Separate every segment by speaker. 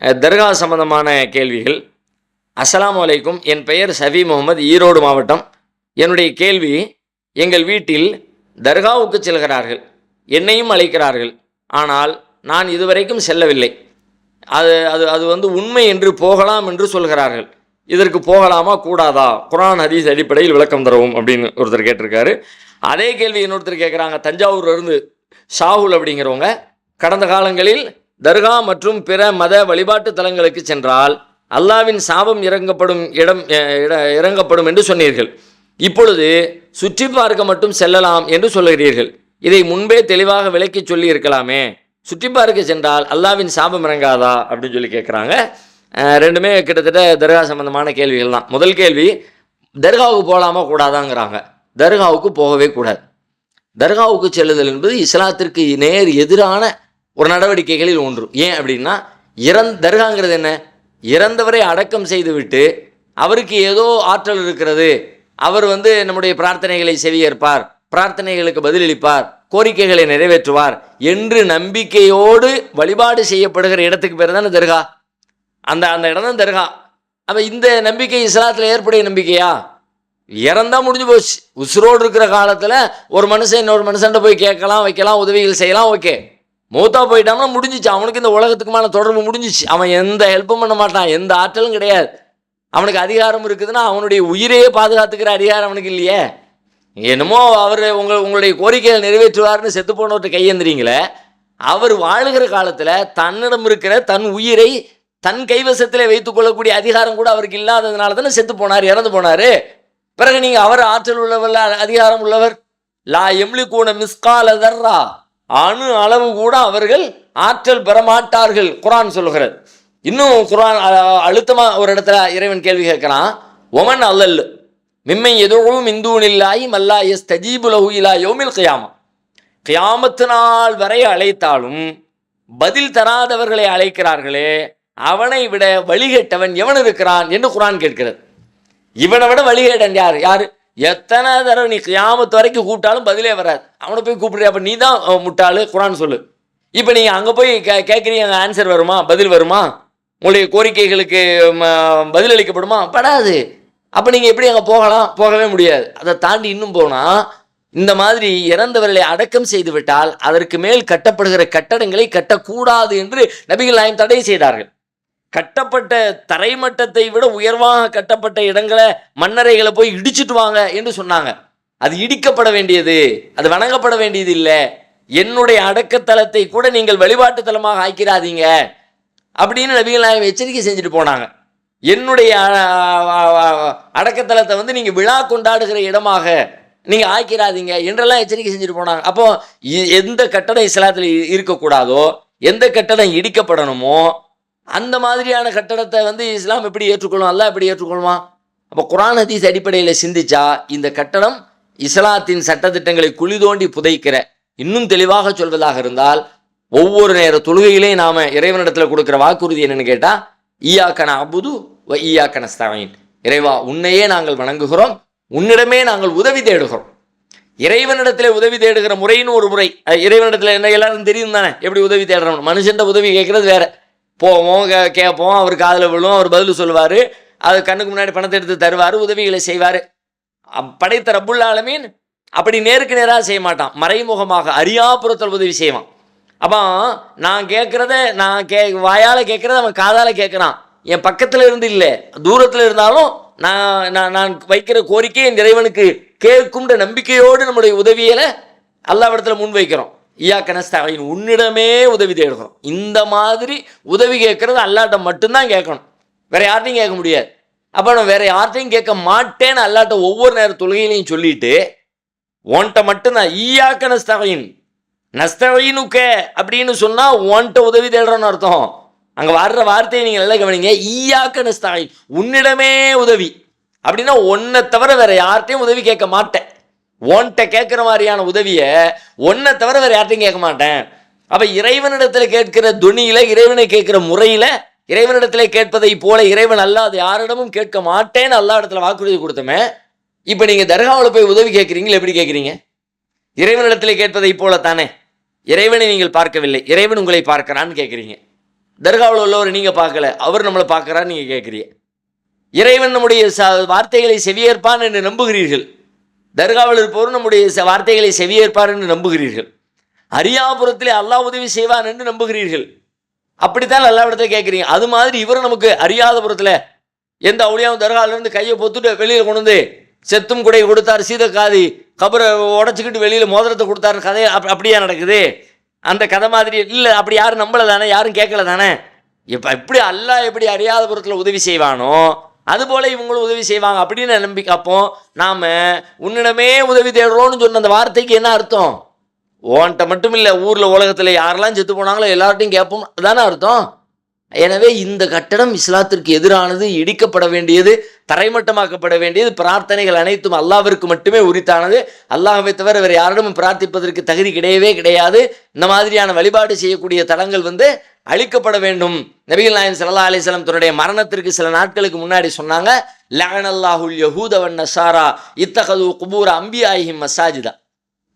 Speaker 1: தர்கா சம்பந்தமான கேள்விகள். அஸ்ஸலாமு அலைக்கும். என் பெயர் ஷஃபி முகமது, ஈரோடு மாவட்டம். என்னுடைய கேள்வி, எங்கள் வீட்டில் தர்காவுக்கு செல்கிறார்கள், என்னையும் அழைக்கிறார்கள். ஆனால் நான் இதுவரைக்கும் செல்லவில்லை. அது அது அது வந்து உண்மை என்று போகலாம் என்று சொல்கிறார்கள். இதற்கு போகலாமா கூடாதா? குர்ஆன் ஹதீஸ் அடிப்படையில் விளக்கம் தரவும் அப்படின்னு ஒருத்தர் கேட்டிருக்காரு. அதே கேள்வி இன்னொருத்தர் கேட்குறாங்க. தஞ்சாவூர்லேருந்து ஷாகுல் அப்படிங்கிறவங்க, கடந்த காலங்களில் தர்கா மற்றும் பிற மத வழிபாட்டு தலங்களுக்கு சென்றால் அல்லாவின் சாபம் இறங்கப்படும் என்று சொன்னீர்கள். இப்பொழுது சுற்றி பார்க்க மட்டும் செல்லலாம் என்று சொல்கிறீர்கள். இதை முன்பே தெளிவாக விளக்கி சொல்லி இருக்கலாமே. சுற்றி பார்க்க சென்றால் அல்லாவின் சாபம் இறங்காதா அப்படின்னு சொல்லி கேட்குறாங்க. ரெண்டுமே கிட்டத்தட்ட தர்கா சம்பந்தமான கேள்விகள் தான். முதல் கேள்வி, தர்காவுக்கு போகலாமா கூடாதாங்கிறாங்க. தர்காவுக்கு போகவே கூடாது. தர்காவுக்கு செல்லுதல் என்பது இஸ்லாத்திற்கு நேர் எதிரான ஒரு நடவடிக்கைகளில் ஒன்று. ஏன் அப்படின்னா, தர்காங்கிறது என்ன? இறந்தவரை அடக்கம் செய்துவிட்டு அவருக்கு ஏதோ ஆற்றல் இருக்கிறது, அவர் நம்முடைய பிரார்த்தனைகளை செவியேற்பார், பிரார்த்தனைகளுக்கு பதிலளிப்பார், கோரிக்கைகளை நிறைவேற்றுவார் என்று நம்பிக்கையோடு வழிபாடு செய்யப்படுகிற இடத்துக்கு பேர் தானே தர்கா. அந்த இடம் தான் தர்கா. அப்போ இந்த நம்பிக்கை இஸ்லாத்தில் ஏற்புடைய நம்பிக்கையா? இறந்தா முடிஞ்சு போச்சு. உசுரோடு இருக்கிற காலத்தில் ஒரு மனுஷன் இன்னொரு மனுஷன்ட்ட போய் கேட்கலாம், வைக்கலாம், உதவிகள் செய்யலாம், ஓகே. மூத்தா போயிட்டான்னா முடிஞ்சிச்சு. அவனுக்கு இந்த உலகத்துக்குமான தொடர்பு முடிஞ்சிச்சு. அவன் எந்த ஹெல்ப்பும் பண்ண மாட்டான், எந்த ஆற்றலும் கிடையாது. அவனுக்கு அதிகாரம் இருக்குதுன்னா அவனுடைய உயிரையே பாதுகாத்துக்கிற அதிகாரம் அவனுக்கு இல்லையே. என்னமோ அவர் உங்களுடைய கோரிக்கைகளை நிறைவேற்றுவார்னு செத்து போனவர்கிட்ட கையேந்திரீங்களே. அவர் வாழுகிற காலத்தில் தன்னிடம் இருக்கிற தன் உயிரை தன் கைவசத்தில் வைத்துக் கொள்ளக்கூடிய அதிகாரம் கூட அவருக்கு இல்லாததுனால தானே செத்து போனார், இறந்து போனார். பிறகு நீங்கள் அவர் ஆற்றல் உள்ளவர், அதிகாரம் உள்ளவர். லா எம்லிகூன மிஸ்கால தர்ரா, அணு அளவு கூட அவர்கள் ஆற்றல் பெறமாட்டார்கள் குர்ஆன் சொல்லுகிறது. இன்னும் குர்ஆன் அழுத்தமாக ஒரு இடத்துல இறைவன் கேள்வி கேட்குறான். ஒமன் அல்லல் மிம்மை எதுவும் இந்தூனில்லாஹி மல்லா யஸ்தஜீபு லஹு இலா யௌமில் கியாமா. கியாமத்து நாள் வரை அழைத்தாலும் பதில் தராதவர்களை அழைக்கிறார்களே, அவனை விட வழிகேட்டவன் எவன் இருக்கிறான் என்று குர்ஆன் கேட்கிறது. இவனை விட வழிகேட்டன் யார்? எத்தனை தடவை நீ கியாமத்து வரைக்கும் கூப்பிட்டாலும் பதிலே வராது. அவனை போய் கூப்பிடுறியா? அப்போ நீ தான் முட்டாளு, குர்ஆன் சொல்லு. இப்போ நீங்கள் அங்கே போய் கேட்குறீங்க, அங்கே ஆன்சர் வருமா, பதில் வருமா, உங்களுடைய கோரிக்கைகளுக்கு பதிலளிக்கப்படுமா? படாது. அப்போ நீங்கள் எப்படி அங்கே போகலாம்? போகவே முடியாது. அதை தாண்டி இன்னும் போனால், இந்த மாதிரி இறந்தவர்களை அடக்கம் செய்து விட்டால் அதற்கு மேல் கட்டப்படுகிற கட்டடங்களை கட்டக்கூடாது என்று நபிகள் நாயகம் தடை செய்தார்கள். கட்டப்பட்ட தரைமட்டத்தை விட உயர்வாக கட்டப்பட்ட இடங்களை, மண்ணறைகளை போய் இடிச்சுட்டு வாங்க என்று சொன்னாங்க. அது இடிக்கப்பட வேண்டியது, அது வணங்கப்பட வேண்டியது இல்லை. என்னுடைய அடக்கத்தலத்தை கூட நீங்கள் வழிபாட்டு தலமாக ஆக்கிறாதீங்க அப்படின்னு நபிகள் நாயகம் எச்சரிக்கை செஞ்சுட்டு போனாங்க. என்னுடைய அடக்கத்தலத்தை நீங்கள் விழா கொண்டாடுகிற இடமாக நீங்கள் ஆக்கிறாதீங்க என்றெல்லாம் எச்சரிக்கை செஞ்சுட்டு போனாங்க. அப்போ எந்த கட்டடம் இஸ்லாத்தில் இருக்கக்கூடாதோ, எந்த கட்டடம் இடிக்கப்படணுமோ அந்த மாதிரியான கட்டடத்தை இஸ்லாம் எப்படி ஏற்றுக்கொள்ளும், அல்லாஹ் எப்படி ஏற்றுக்கொள்வான்? அப்போ குர்ஆன் ஹதீஸ் அடிப்படையில் சிந்திச்சா இந்த கட்டடம் இஸ்லாத்தின் சட்டத்திட்டங்களை குழி தோண்டி புதைக்கிற, இன்னும் தெளிவாக சொல்வதாக இருந்தால், ஒவ்வொரு நேர தொழுகையிலையும் நாம் இறைவனிடத்தில் கொடுக்குற வாக்குறுதி என்னன்னு கேட்டால், ஈயாக்க நஅபுது வ ஈயாக்க நஸ்தஈன். இறைவா, உன்னையே நாங்கள் வணங்குகிறோம், உன்னிடமே நாங்கள் உதவி தேடுகிறோம். இறைவனிடத்தில் உதவி தேடுகிற முறைன்னு ஒரு முறை. இறைவனிடத்தில் என்ன எல்லாரும் தெரியும் தானே எப்படி உதவி தேடுறோம். மனுஷன்ட்ட உதவி கேட்கறது வேற. போவோம், கேட்போம், அவர் காதில் விழும், அவர் பதில் சொல்லுவார், அது கண்ணுக்கு முன்னாடி பணத்தை எடுத்து தருவார், உதவிகளை செய்வார். படைத்த ரப்புல் ஆலமீன் அப்படி நேருக்கு நேராக செய்ய மாட்டான், மறைமுகமாக அறியாப்புறத்தில் உதவி செய்வான். அப்போ நான் கேட்குறத வாயால் கேட்குறத அவன் காதால் கேட்குறான். என் பக்கத்தில் இருந்து இல்லை, தூரத்தில் இருந்தாலும் நான் வைக்கிற கோரிக்கை என் இறைவனுக்கு கேட்கும்ன்ற நம்பிக்கையோடு நம்முடைய உதவியில் அல்லாஹ்விடத்தில் முன் வைக்கிறோம். ஈயாக்க நஸ்தஈன், உன்னிடமே உதவி தேடுகிறோம். இந்த மாதிரி உதவி கேட்கறது அல்லாஹ்ட்ட மட்டும்தான் கேட்கணும், வேற யார்ட்டையும் கேட்க முடியாது. அப்போ நான் வேற யார்ட்டையும் கேட்க மாட்டேன்னு அல்லாஹ்ட்ட ஒவ்வொரு நேர தொழுகையிலையும் சொல்லிட்டு, ஓன்ட்ட மட்டும்தான் ஈயாக்க நஸ்தஈன், நஸ்தஈனுக்க அப்படின்னு சொன்னால் ஓன்ட்ட உதவி தேடுறோன்னு அர்த்தம். அங்கே வர்ற வார்த்தையை நீங்கள் நல்லா கவனிங்க. ஈயாக்க நஸ்தஈன், உன்னிடமே உதவி அப்படின்னா ஒன்றை தவிர வேற யார்ட்டையும் உதவி கேட்க மாட்டேன். ஓன்ட்ட கேட்குற மாதிரியான உதவியை ஒன்றை தவிர வேறு யார்ட்டையும் கேட்க மாட்டேன். அப்போ இறைவனிடத்தில் கேட்கிற துணியில், இறைவனை கேட்குற முறையில், இறைவனிடத்தில் கேட்பதை போல இறைவன் அல்லாது யாரிடமும் கேட்க மாட்டேன்னு அல்லா இடத்துல வாக்குறுதி கொடுத்தோமே. இப்போ நீங்கள் தர்காவில் போய் உதவி கேட்குறீங்களா? எப்படி கேட்குறீங்க? இறைவனிடத்தில் கேட்பதை போல தானே. இறைவனை நீங்கள் பார்க்கவில்லை, இறைவன் உங்களை பார்க்கிறான்னு கேட்குறீங்க. தர்காவில் உள்ளவர் நீங்கள் பார்க்கல, அவர் நம்மளை பார்க்குறான்னு நீங்கள் கேட்குறீங்க. இறைவன் நம்முடைய வார்த்தைகளை செவியேற்பான் என்று நம்புகிறீர்கள். தர்காவில் இருப்பவர் நம்முடைய வார்த்தைகளை செவியேற்பார் என்று நம்புகிறீர்கள். அரியாபுரத்திலே அல்லாஹ் உதவி செய்வான் என்று நம்புகிறீர்கள். அப்படித்தான் எல்லா இடத்துல கேட்குறீங்க. அது மாதிரி இவர் நமக்கு அறியாதபுரத்தில் எந்த அவுளியாவும் தர்காவிலேருந்து கையை பொத்துட்டு வெளியில் கொண்டு வந்து செத்தும் குடை கொடுத்தார், சீதக்காதி கபரை உடச்சிக்கிட்டு வெளியில் மோதிரத்தை கொடுத்தாரு கதை அப்படியா நடக்குது? அந்த கதை மாதிரி இல்லை. அப்படி யாரும் நம்பலை தானே, யாரும் கேட்கல தானே. இப்போ எப்படி அல்லாஹ் எப்படி அறியாதபுரத்தில் உதவி செய்வானோ அதுபோல இவங்களும் உதவி செய்வாங்க அப்படின்னு நம்பிக்கை. அப்போ நாம் உன்னிடமே உதவி தேடுறோன்னு சொன்ன அந்த வார்த்தைக்கு என்ன அர்த்தம்? ஓன்ட்ட மட்டும் இல்லை, ஊரில் உலகத்தில் யாரெல்லாம் செத்து போனாங்களோ எல்லார்ட்டையும் கேட்போம் தானே அர்த்தம். எனவே இந்த கட்டடம் இஸ்லாத்திற்கு எதிரானது, இடிக்கப்பட வேண்டியது, தரைமட்டமாக்கப்பட வேண்டியது. பிரார்த்தனைகள் அனைத்தும் அல்லாஹ்விற்கு மட்டுமே உரித்தானது. அல்லாஹ்வை தவிர வேறு யாரிடமும் பிரார்த்திப்பதற்கு தகுதி கிடையவே கிடையாது. இந்த மாதிரியான வழிபாடு செய்யக்கூடிய தலங்கள் அழிக்கப்பட வேண்டும். நபிகள் நாயகம் ஸல்லல்லாஹு அலைஹி வஸல்லம் தன்னுடைய மரணத்திற்கு சில நாட்களுக்கு முன்னாடி சொன்னாங்க, லஅனல்லாஹுல் யஹூத வன் நஸாரா இத்தகது குபூர அம்பியாயிஹிம் மசாஜிதா.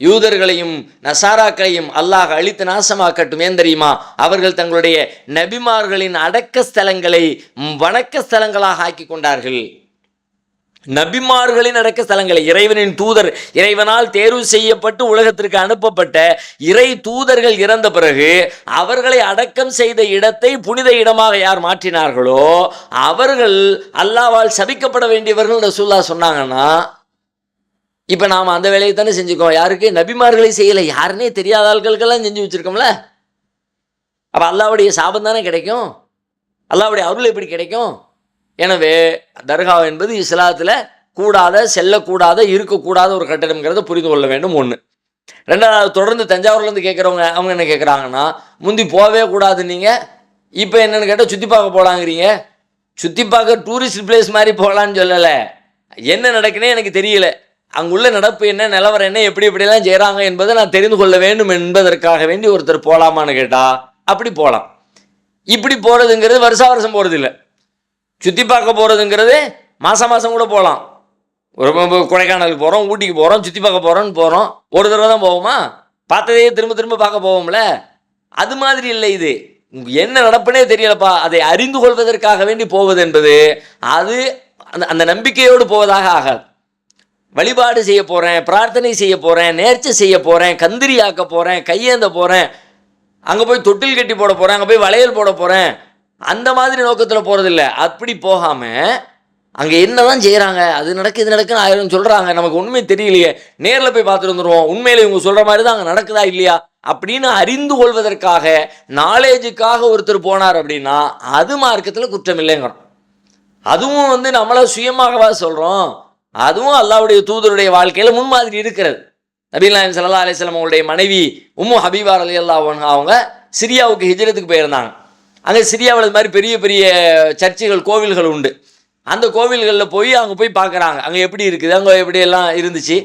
Speaker 1: யூதர்களையும் நசாராக்களையும் அல்லாஹ் அழித்து நாசமாக்கட்டும். ஏன் தெரியுமா? அவர்கள் தங்களுடைய நபிமார்களின் அடக்க ஸ்தலங்களை வணக்க ஸ்தலங்களாக ஆக்கி கொண்டார்கள். நபிமார்களின் அடக்க ஸ்தலங்களை, இறைவனின் தூதர், இறைவனால் தேர்வு செய்யப்பட்டு உலகத்திற்கு அனுப்பப்பட்ட இறை தூதர்கள் இறந்த பிறகு அவர்களை அடக்கம் செய்த இடத்தை புனித இடமாக யார் மாற்றினார்களோ அவர்கள் அல்லாஹ்வால் சபிக்கப்பட வேண்டியவர்கள் ரசூலுல்லாஹ் சொன்னாங்கன்னா, இப்போ நாம் அந்த வேலையை தானே செஞ்சுக்கோம். யாருக்கு? நபிமார்களை செய்யலை, யாருன்னே தெரியாத ஆட்களுக்கெல்லாம் செஞ்சு வச்சுருக்கோம்ல. அப்போ அல்லாஹ்வுடைய சாபம் தானே கிடைக்கும், அல்லாஹ்வுடைய அருள் எப்படி கிடைக்கும்? எனவே தர்கா என்பது இஸ்லாத்தில் கூடாத, செல்லக்கூடாத, இருக்கக்கூடாத ஒரு கட்டடம்ங்கிறத புரிந்து கொள்ள வேண்டும். ஒன்று. ரெண்டாவது, தொடர்ந்து தஞ்சாவூர்லேருந்து கேட்குறவங்க அவங்க என்ன கேட்குறாங்கன்னா, முந்தி போகவே கூடாது நீங்கள், இப்போ என்னென்னு கேட்டால் சுற்றி பார்க்க போகலாங்கிறீங்க. சுற்றி பார்க்க டூரிஸ்ட் பிளேஸ் மாதிரி போகலான்னு சொல்லலை. என்ன நடக்குன்னே எனக்கு தெரியல, அங்குள்ள நடப்பு என்ன, நிலவரம் என்ன, எப்படி எப்படிலாம் செய்கிறாங்க என்பதை நான் தெரிந்து கொள்ள வேண்டும் என்பதற்காக வேண்டி ஒருத்தர் போகலாமான்னு கேட்டால் அப்படி போகலாம். இப்படி போகிறதுங்கிறது வருஷா வருஷம் போகிறது இல்லை. சுற்றி பார்க்க போகிறதுங்கிறது மாதம் மாதம் கூட போகலாம். ஒரு கொடைக்கானலுக்கு போகிறோம், ஊட்டிக்கு போகிறோம், சுற்றி பார்க்க போகிறோன்னு போகிறோம். ஒரு தடவை தான் போவோமா? பார்த்ததையே திரும்ப திரும்ப பார்க்க போவோம்ல. அது மாதிரி இல்லை. இது என்ன நடப்புனே தெரியலப்பா, அதை அறிந்து கொள்வதற்காக வேண்டி போவது என்பது அது அந்த நம்பிக்கையோடு போவதாக ஆகாது. வழிபாடு செய்ய போகிறேன், பிரார்த்தனை செய்ய போகிறேன், நேர்ச்சி செய்ய போகிறேன், கந்திரி ஆக்க போகிறேன், கையேந்த போகிறேன், அங்கே போய் தொட்டில் கட்டி போட போகிறேன், அங்கே போய் வளையல் போட போகிறேன், அந்த மாதிரி நோக்கத்தில் போகிறதில்ல. அப்படி போகாமல் அங்கே என்ன தான் செய்கிறாங்க, அது நடக்கு இது நடக்குன்னு ஆயிரம் சொல்கிறாங்க, நமக்கு ஒன்றுமே தெரியலையே, நேரில் போய் பார்த்துட்டு வந்துடுவோம், உண்மையிலே இவங்க சொல்கிற மாதிரி தான் அங்கே நடக்குதா இல்லையா அப்படின்னு அறிந்து கொள்வதற்காக, நாலேஜுக்காக ஒருத்தர் போனார் அப்படின்னா அது மார்க்கத்தில் குற்றம் இல்லைங்கிறோம். அதுவும் நம்மளை சுயமாகவா சொல்கிறோம், அதுவும் அல்லாஹ்வுடைய தூதருடைய வாழ்க்கையில் முன்மாதிரி இருக்கிறது. நபிகள் நாயகம் ஸல்லல்லாஹு அலைஹி வஸல்லம் அவங்களுடைய மனைவி உம்மு ஹபீபா ரலியல்லாஹு அன்ஹா அவங்க சிரியாவுக்கு ஹிஜ்ரத்துக்கு போயிருந்தாங்க. அங்கே சிரியாவில் இது மாதிரி பெரிய பெரிய சர்ச்சுகள், கோவில்கள் உண்டு. அந்த கோவில்களில் போய் அங்கே போய் பார்க்குறாங்க, அங்கே எப்படி இருக்குது, அங்கே எப்படியெல்லாம் இருந்துச்சு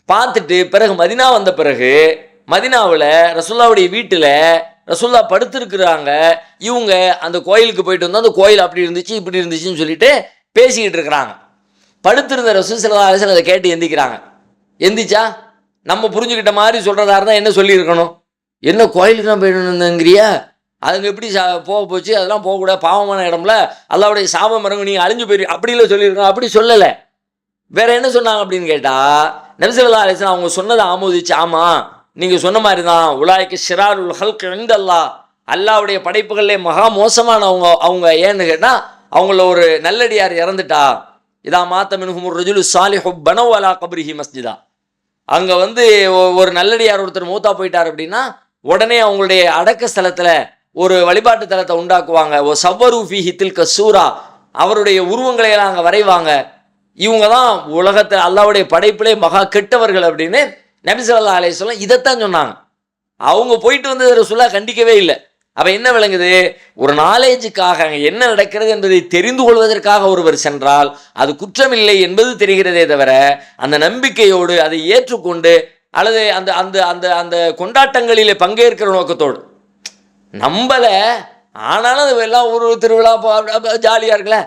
Speaker 1: பார்த்துட்டு, பிறகு மதினா வந்த பிறகு மதினாவில் ரசூலுல்லாஹ்வுடைய வீட்டில் ரசூலுல்லாஹ் படுத்திருக்கிறாங்க. இவங்க அந்த கோயிலுக்கு போயிட்டு வந்து அந்த கோயில் அப்படி இருந்துச்சு இப்படி இருந்துச்சுன்னு சொல்லிட்டு பேசிக்கிட்டு இருக்கிறாங்க. படுத்திருந்த ரசூல் ஸல்லல்லாஹு அலைஹி வஸல்லம் அதை கேட்டு எந்திக்கிறாங்க. எந்திச்சா நம்ம புரிஞ்சுக்கிட்ட மாதிரி சொல்கிறதா இருந்தால் என்ன சொல்லியிருக்கணும்? என்ன கோயிலுக்கு நான் போயிட்டுங்கிறியா, அதுங்க எப்படி போக போச்சு, அதெல்லாம் போகக்கூடாது, பாவமான இடம்ல, அல்லாஹ்வுடைய சாபம் இறங்கும், நீங்கள் அழிஞ்சு போயிரு அப்படிலாம் சொல்லியிருக்கோம். அப்படி சொல்லலை. வேற என்ன சொன்னாங்க அப்படின்னு கேட்டால், நபி ஸல்லல்லாஹு அலைஹி வஸல்லம் அவங்க சொன்னதை ஆமோதிச்சு, ஆமாம் நீங்கள் சொன்ன மாதிரி தான், உலாய்க்கு ஷிராருல் ஹல்க் இன்தல்லாஹ், அல்லாஹ்வுடைய படைப்புகளிலே மகா மோசமானவங்க அவங்க. ஏன்னு கேட்டால் அவங்கள ஒரு நல்லடியார் இறந்துட்டா, இதா மாத்த மின்ஹும் ரஜுலு சாலிஹு பனவ் அலா கப்ரிஹி மஸ்ஜிதா, அங்கே ஒரு நல்லடியார் ஒருத்தர் மூத்தா போயிட்டார் அப்படின்னா உடனே அவங்களுடைய அடக்க ஸ்தலத்தில் ஒரு வழிபாட்டு தலத்தை உண்டாக்குவாங்க. ஓ சவ்வரு ஃபீஹி தில்க சூரா, அவருடைய உருவங்களை எல்லாம் அங்கே வரைவாங்க. இவங்க தான் உலகத்தை அல்லாஹ்வுடைய படைப்பிலே மகா கெட்டவர்கள் அப்படின்னு நபி ஸல்லல்லாஹு அலைஹி வஸல்லம் இதைத்தான் சொன்னாங்க. அவங்க போயிட்டு வந்து ரசூலுல்லாஹ் கண்டிக்கவே இல்லை. அப்போ என்ன விளங்குது? ஒரு நாலேஜுக்காக அங்கே என்ன நடக்கிறது என்பதை தெரிந்து கொள்வதற்காக ஒருவர் சென்றால் அது குற்றமில்லை என்பது தெரிகிறதே தவிர, அந்த நம்பிக்கையோடு அதை ஏற்றுக்கொண்டு அல்லது அந்த அந்த அந்த அந்த கொண்டாட்டங்களிலே பங்கேற்கிற நோக்கத்தோடு நம்பலை, ஆனாலும் அது எல்லாம் ஒரு திருவிழா ஜாலியாக இருக்குல்ல,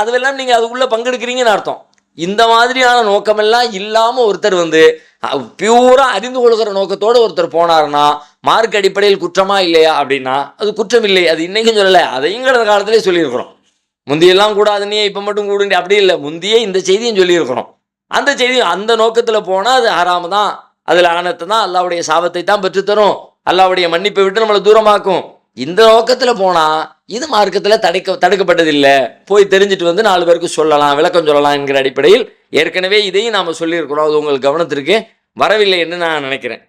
Speaker 1: அதுவெல்லாம் நீங்கள் அதுக்குள்ளே பங்கெடுக்கிறீங்கன்னு அர்த்தம். இந்த மாதிரியான நோக்கமெல்லாம் இல்லாமல் ஒருத்தர் பியூராக அறிந்து கொள்கிற நோக்கத்தோடு ஒருத்தர் போனார்னா மார்க் அடிப்படையில் குற்றமா இல்லையா அப்படின்னா அது குற்றம் இல்லை. அது இன்னைக்கும் சொல்லலை, அதையும் கடந்த காலத்திலே சொல்லியிருக்கிறோம். முந்தியெல்லாம் கூடாதுன்னே இப்போ மட்டும் கூடுங்க அப்படி இல்லை, முந்தியே இந்த செய்தியும் சொல்லியிருக்கிறோம். அந்த செய்தி அந்த நோக்கத்தில் போனால் அது ஹராமு தான், அதில் ஆனத்தை தான், அல்லாவுடைய சாபத்தை தான் பெற்றுத்தரும், அல்லாவுடைய மன்னிப்பை விட்டு நம்மளை தூரமாக்கும். இந்த நோக்கத்தில் போனால் இது மார்க்கத்தில் தடுக்கப்பட்டதில்லை. போய் தெரிஞ்சுட்டு வந்து 4 பேருக்கு சொல்லலாம், விளக்கம் சொல்லலாம் என்கிற அடிப்படையில் ஏற்கனவே இதையும் நாம் சொல்லியிருக்கிறோம். அது உங்கள் கவனத்திற்கு வரவில்லை என்று நான் நினைக்கிறேன்.